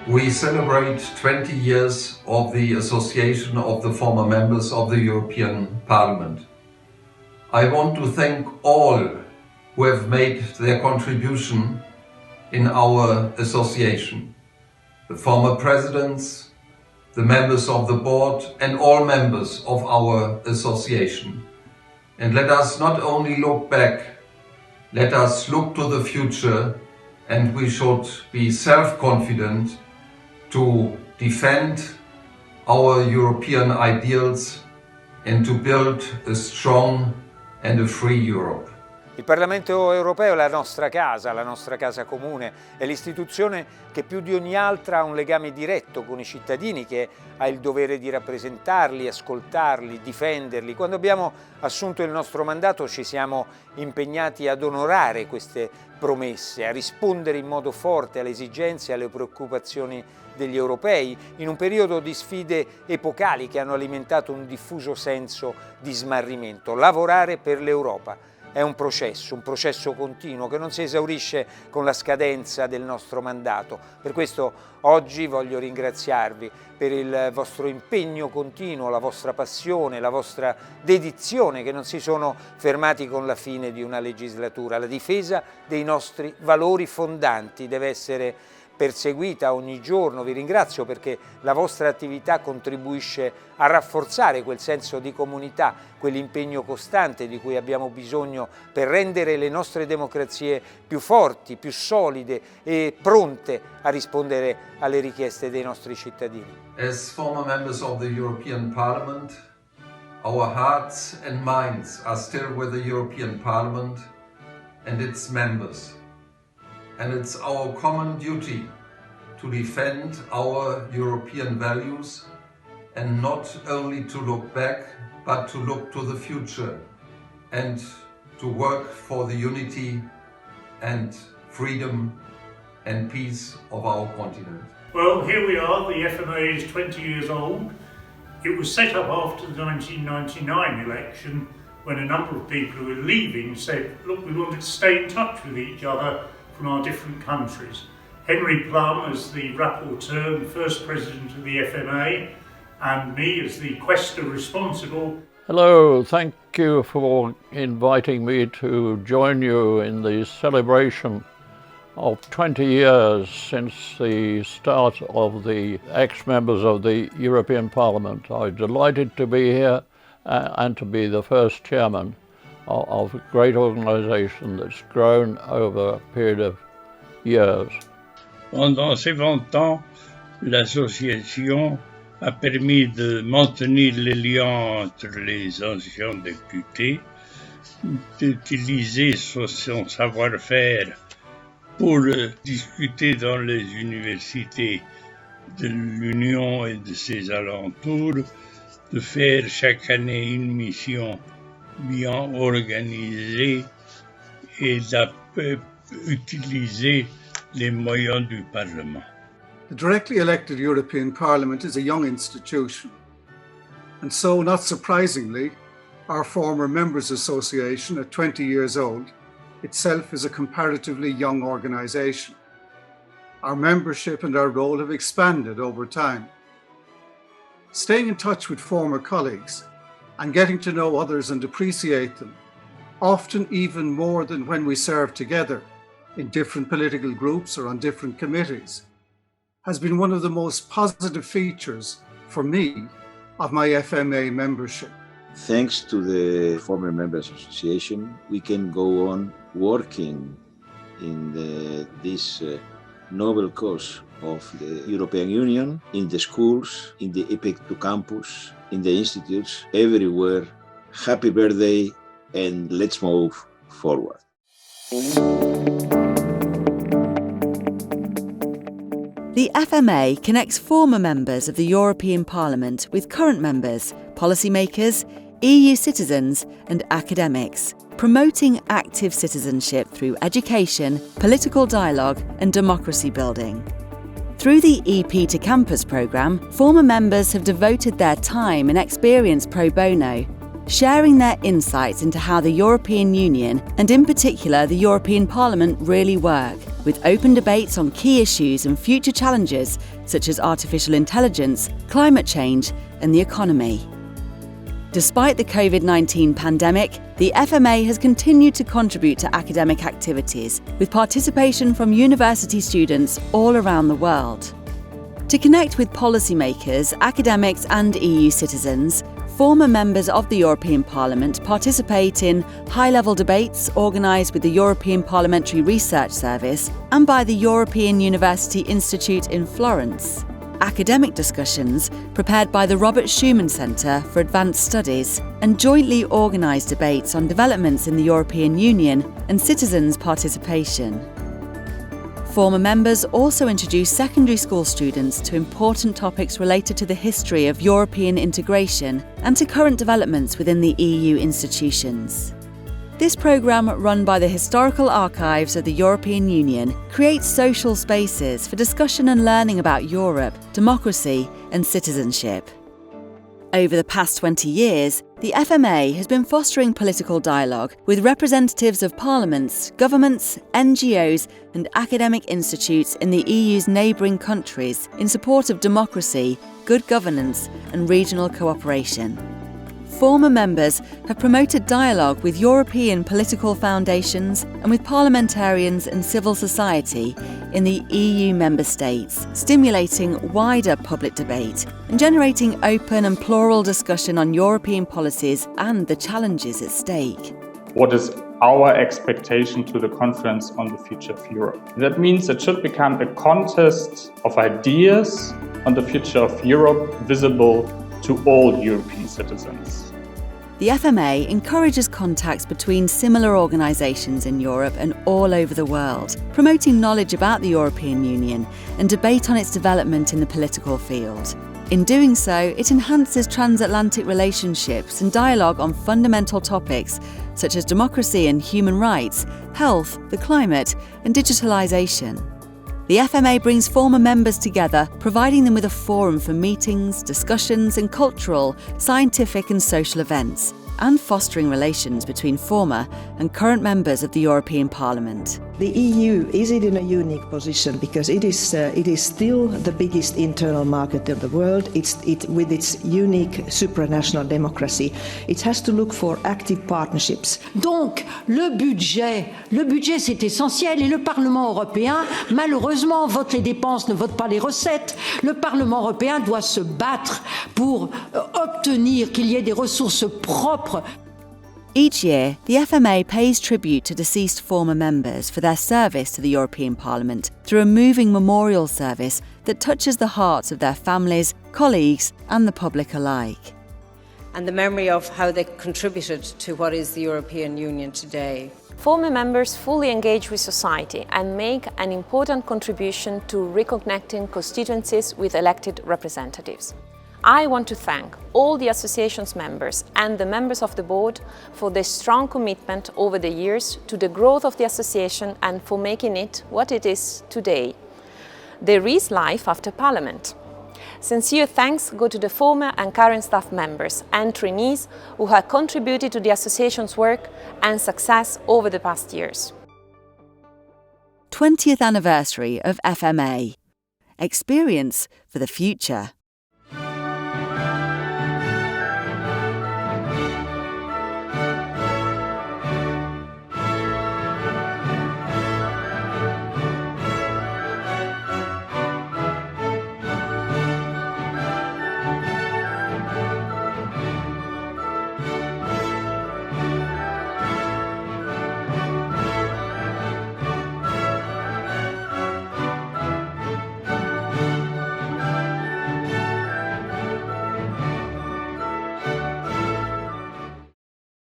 We celebrate 20 years of the association of the former members of the European Parliament. I want to thank all who have made their contribution in our association. The former presidents, the members of the board and all members of our association. And let us not only look back, let us look to the future, and we should be self-confident to defend our European ideals and to build a strong and a free Europe. Il Parlamento europeo è la nostra casa comune, è l'istituzione che più di ogni altra ha un legame diretto con i cittadini, che ha il dovere di rappresentarli, ascoltarli, difenderli. Quando abbiamo assunto il nostro mandato ci siamo impegnati ad onorare queste promesse, a rispondere in modo forte alle esigenze e alle preoccupazioni degli europei, in un periodo di sfide epocali che hanno alimentato un diffuso senso di smarrimento. Lavorare per l'Europa è un processo continuo che non si esaurisce con la scadenza del nostro mandato. Per questo oggi voglio ringraziarvi per il vostro impegno continuo, la vostra passione, la vostra dedizione, che non si sono fermati con la fine di una legislatura. La difesa dei nostri valori fondanti deve essere perseguita ogni giorno. Vi ringrazio perché la vostra attività contribuisce a rafforzare quel senso di comunità, quell'impegno costante di cui abbiamo bisogno per rendere le nostre democrazie più forti, più solide e pronte a rispondere alle richieste dei nostri cittadini. As former members of the European Parliament, our hearts and minds are still with the European Parliament and its members. And it's our common duty to defend our European values and not only to look back, but to look to the future and to work for the unity and freedom and peace of our continent. Well, here we are, the FMA is 20 years old. It was set up after the 1999 election when a number of people who were leaving said, look, we want to stay in touch with each other from our different countries. Henry Plum as the rapporteur and first president of the FMA, and me as the Quaestor responsible. Hello, thank you for inviting me to join you in the celebration of 20 years since the start of the ex-members of the European Parliament. I'm delighted to be here and to be the first chairman of a great organisation that's grown over a period of years. Pendant ces 20 ans, l'association a permis de maintenir les liens entre les anciens députés, d'utiliser son savoir-faire pour discuter dans les universités de l'Union et de ses alentours, de faire chaque année une mission bien organisée et d'utiliser les moyens du Parlement. The directly elected European Parliament is a young institution, and so, not surprisingly, our former Members Association, at 20 years old, itself is a comparatively young organisation. Our membership and our role have expanded over time. Staying in touch with former colleagues and getting to know others and appreciate them, often even more than when we served together in different political groups or on different committees, has been one of the most positive features for me of my FMA membership. Thanks to the former Members Association, we can go on working in this noble cause of the European Union, in the schools, in the EPIC2 campus, in the institutes, everywhere. Happy birthday, and let's move forward. The FMA connects former members of the European Parliament with current members, policymakers, EU citizens and academics, promoting active citizenship through education, political dialogue and democracy building. Through the EP to Campus programme, former members have devoted their time and experience pro bono sharing their insights into how the European Union, and in particular the European Parliament, really work, with open debates on key issues and future challenges such as artificial intelligence, climate change, and the economy. Despite the COVID-19 pandemic, the FMA has continued to contribute to academic activities, with participation from university students all around the world. To connect with policymakers, academics and EU citizens, former members of the European Parliament participate in high-level debates organised with the European Parliamentary Research Service and by the European University Institute in Florence. Academic discussions prepared by the Robert Schuman Centre for Advanced Studies, and jointly organised debates on developments in the European Union and citizens' participation. Former members also introduce secondary school students to important topics related to the history of European integration and to current developments within the EU institutions. This programme, run by the Historical Archives of the European Union, creates social spaces for discussion and learning about Europe, democracy and citizenship. Over the past 20 years, the FMA has been fostering political dialogue with representatives of parliaments, governments, NGOs and academic institutes in the EU's neighbouring countries in support of democracy, good governance and regional cooperation. Former members have promoted dialogue with European political foundations and with parliamentarians and civil society in the EU member states, stimulating wider public debate and generating open and plural discussion on European policies and the challenges at stake. What is our expectation to the Conference on the Future of Europe? That means it should become a contest of ideas on the future of Europe, visible to all European citizens. The FMA encourages contacts between similar organisations in Europe and all over the world, promoting knowledge about the European Union and debate on its development in the political field. In doing so, it enhances transatlantic relationships and dialogue on fundamental topics such as democracy and human rights, health, the climate, and digitalisation. The FMA brings former members together, providing them with a forum for meetings, discussions and cultural, scientific and social events, and fostering relations between former and current members of the European Parliament. The EU is in a unique position because it is still the biggest internal market in the world. With its unique supranational democracy, it has to look for active partnerships. Donc, le budget c'est essentiel et le Parlement européen, malheureusement, vote les dépenses, ne vote pas les recettes. Le Parlement européen doit se battre pour obtenir qu'il y ait des ressources propres. Each year, the FMA pays tribute to deceased former members for their service to the European Parliament through a moving memorial service that touches the hearts of their families, colleagues and the public alike. And the memory of how they contributed to what is the European Union today. Former members fully engage with society and make an important contribution to reconnecting constituencies with elected representatives. I want to thank all the association's members and the members of the board for their strong commitment over the years to the growth of the association and for making it what it is today. There is life after Parliament. Sincere thanks go to the former and current staff members and trainees who have contributed to the association's work and success over the past years. 20th anniversary of FMA. Experience for the future.